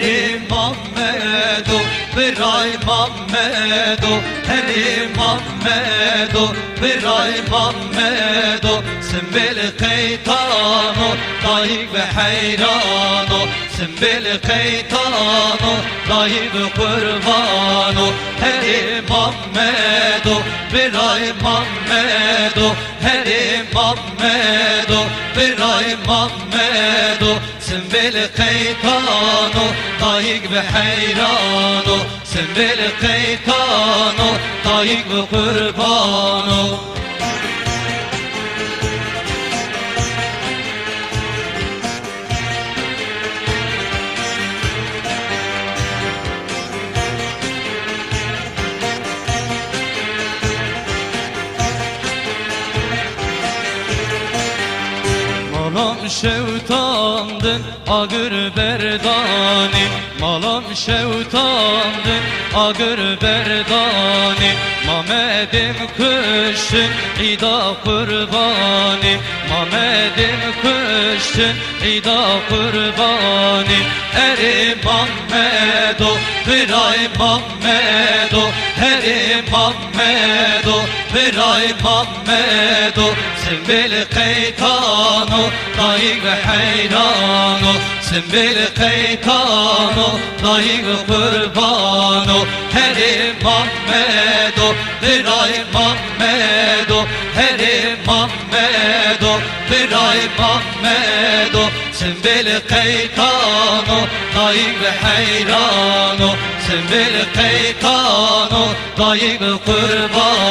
Heri Muhammedu Biray Muhammedu Heri Muhammedu Biray Muhammedu Sembel kaytanu Tayyib hayranu Sembel kaytanu Tayyib kurbanu Heri Muhammedu Biray Muhammedu Heri Muhammedu Biray Muhammedu Sembel kaytanu Tayyib hayranu Sembel kaytanu Tayyib kurbanu Malam şevtandın ağır berdani Malam şevtandın ağır berdani Mamedim kışın ida kurbani Mamedim kışın ida kurbani Eri Muhammedu Biray Muhammedu Heri Muhammedu Biray Muhammedu Sembel kaytanu Tayyib hayranu Sembel kaytanu Tayyib kurbanu Heri Muhammedu Biray Muhammedu Heri Muhammedu Biray Muhammedu Sembel kaytanu Tayyib hayranu Sembel kaytanu Tayyib kurbanu